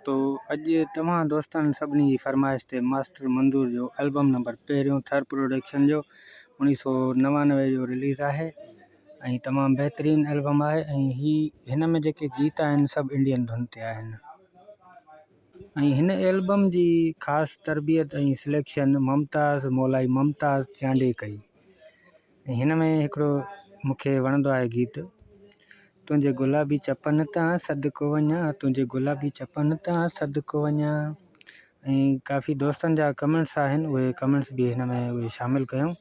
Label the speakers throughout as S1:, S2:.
S1: दोस्तों, अज तमाम दोस्तन सभी की फरमाइश ते मास्टर मंजूर जो एल्बम नंबर पहिरियों थर प्रोडक्शन जो 1999 जो रिलीज़ है। तमाम बेहतरीन एल्बम है। हिन में जेके गीत आहिनि सब इंडियन धुन ते आहिनि। हिन एल्बम की खास तरबियत सिलेक्शन मुमताज़ मौलाई मुमताज़ चांडे कई। हिन में हिकिड़ो मूंखे वणंदो आहे गीत, तुझे गुलाबी चपन तां सदको वञा, तुझे गुलाबी चपन तां सदको वञा। काफ़ी दोस्तन जा कमेंट्स आहिनि, उहे कमेंट्स भी हिन में उहे शामिल कयूं।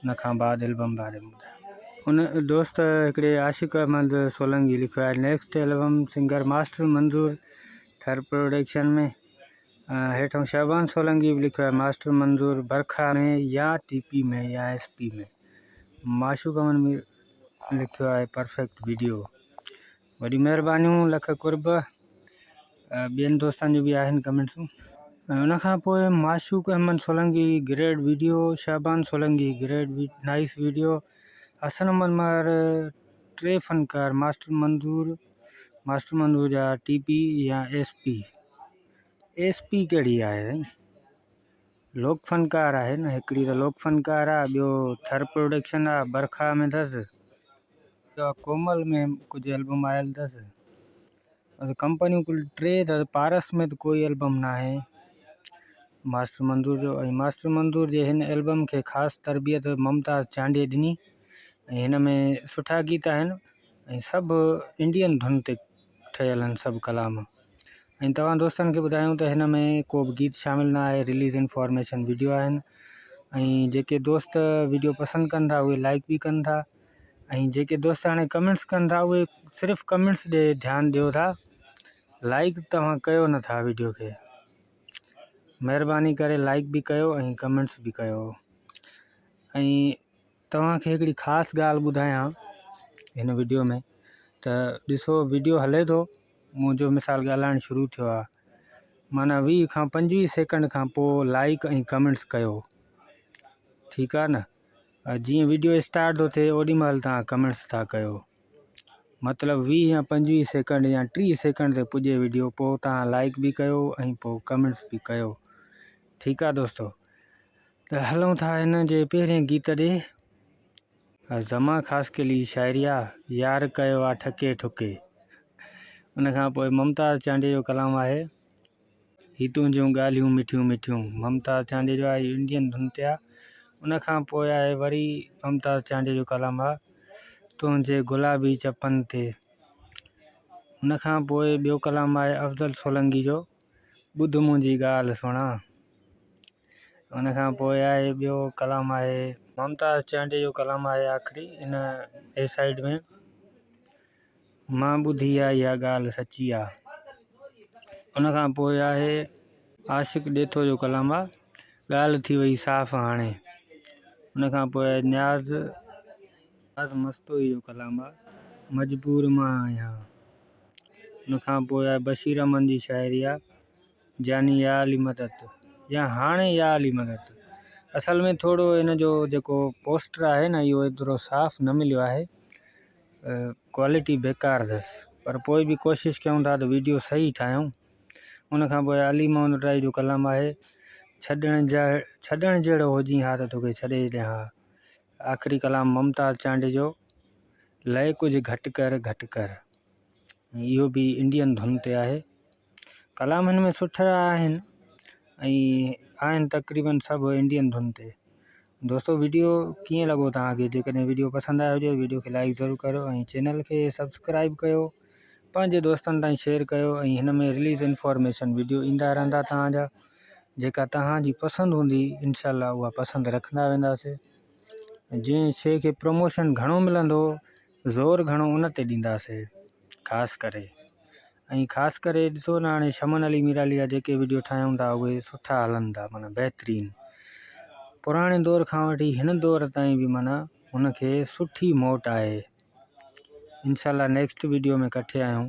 S1: उन खां बाद एल्बम बारे में ॿुधायो। उन दोस्त हिकिड़े आशिक़ अहमद सोलंकी लिखियो आहे, नेक्स्ट एल्बम सिंगर मास्टर मंजूर थर प्रोडक्शन में। हेठों शहबान सोलंकी भी लिखियो आहे, मास्टर मंजूर बरखा में या टीपी में या एसपी में। माशूक अमन भी लिखियो आहे, परफेक्ट वीडियो। वॾी महिरबानियूं, लख कुर्ब। ॿियनि दोस्तनि जो बि आहिनि कमेंट्सूं। उनखां पोइ Mashooq Ahmed Solanki great video, Shahban Solanki great nice video, Hassan मनमार 3 फनकार मास्टर मंजूर जा टीपी या एसपी कहिड़ी आहे? लोक फनकार आहे न, हिकिड़ी त लोक फनकार आहे, ॿियो थर प्रोडक्शन आहे, बरखा में अथसि, कोमल में कुछ एल्बम आयल अथसि। कंपनियूं कुल 3 अथसि, पारस में तो कोई एल्बम ना है मास्टर मंजूर जो। मास्टर मंजूर जे हिन एल्बम के ख़ास तरबियत मुमताज़ चांडे ॾिनी। हिन में सुठा गीत आहिनि, सब इंडियन धुन ते ठहियल आहिनि सब कलाम। तव्हां दोस्तन के ॿुधायूं त हिन में को भी गीत शामिल ना आहे, रिलीज़ इन्फॉर्मेशन वीडियो आहिनि। जेके दोस्त वीडियो पसंद कनि था उहे लाइक भी कनि था। जेके दोस्त हाणे कमेंट्स कनि था उहे सिर्फ़ु कमेंट्स ॾे ध्यानु ॾियो था, लाइक तव्हां कयो नथा वीडियो के। महिरबानी करे लाइक भी कयो ऐं कमेंट्स भी कयो। तव्हांखे हिकिड़ी ख़ासि ॻाल्हि ॿुधायां हिन वीडियो में, त ॾिसो वीडियो हले थो, मुंहिंजो मिसाल ॻाल्हाइण शुरू थियो आहे, माना 20 खां 25 सेकंड खां पोइ लाइक ऐं कमेंट्स कयो, ठीकु आहे न। जीअं वीडियो स्टार्ट थो थिए ओॾी महिल तव्हां कमेंट्स था कयो, मतिलबु 20 या 25 सेकंड या 30 सेकंड ते पुॼे वीडियो, पोइ तव्हां लाइक भी कयो ऐं पोइ कमेंट्स भी कयो, ठीकु आहे दोस्तों। त हलूं था हिन जे पहिरें गीत ॾे। ज़मा ख़ास के लिए शाइरिया यार कयो आहे ठके ठुके। उनखां पोइ मुमताज़ चांडे जो कलाम आहे, ही तुंहिंजियूं ॻाल्हियूं मिठियूं मिठियूं। मुमताज़ चांडे जो आहे, इंडियन धुन ते आहे। उनखां पोइ आहे वरी मुमताज़ चांडे जो कलाम आहे, तुंहिंजे गुलाबी चपन ते। उनखां पोइ ॿियो कलाम आहे अफ़ज़ल सोलंकी जो, ॿुध मुंहिंजी ॻाल्हि सुणा। उनखां पोइ आहे ॿियो कलाम आहे मुमताज़ चांडे जो कलाम आहे आख़िरी इन ए साइड में, मां ॿुधी आहे इहा ॻाल्हि सची आहे। उनखां पोइ आहे आशिक़ ॾेथो जो कलाम आहे, ॻाल्हि थी वई साफ़ हाणे। उनखां पोइ आहे न्याज़ मस्तोई जो कलाम आहे, मजबूर मां आहियां। उनखां पोइ आहे बशीर अमन जी शाइरी आहे, जानी या अली मदद या हाणे या अली मदद। असल में थोरो इन जो जेको पोस्टर आहे न, इहो एतिरो साफ़ न मिलियो आहे, क्वालिटी बेकार अथसि, पर पोइ भी कोशिशि कयूं था त वीडियो सही ठाहियूं। उनखां पोइ अली मोहम्मद राय जो कलाम आहे, छॾण जहिड़ो हुजी हा त तोखे छॾे ॾियां। आख़िरी कलाम मुमताज़ चांडे जो, लय कुझु घटि कर। इहो भी इंडियन धुन ते आहे। कलाम हिन में सुठा आहिनि तक़रीबन सभु इंडियन धुन ते। दोस्तों वीडियो कीअं लॻो तव्हांखे? जेकॾहिं वीडियो पसंदि आयो हुजे वीडियो खे लाइक ज़रूरु कयो ऐं चैनल खे सब्सक्राइब कयो, पंहिंजे दोस्तनि ताईं शेयर कयो। हिन में रिलीज़ इन्फॉर्मेशन वीडियो ईंदा रहंदा तव्हांजा, जेका तव्हांजी पसंदि हूंदी इंशाल्लाह उहा पसंदि रखंदा वेंदासीं। जंहिं शइ खे प्रमोशन घणो मिलंदो, ज़ोर घणो उन ते ॾींदासीं ख़ासि करे। ॾिसो न, हाणे शमन अली मीराली जा जेके वीडियो ठाहियूं था उहे सुठा हलनि था, माना बहितरीनु। पुराणे दौर खां वठी हिन दौर ताईं भी माना उनखे सुठी मोट आहे। इंशाल्लाह नेक्स्ट वीडियो में इकट्ठे आहियूं।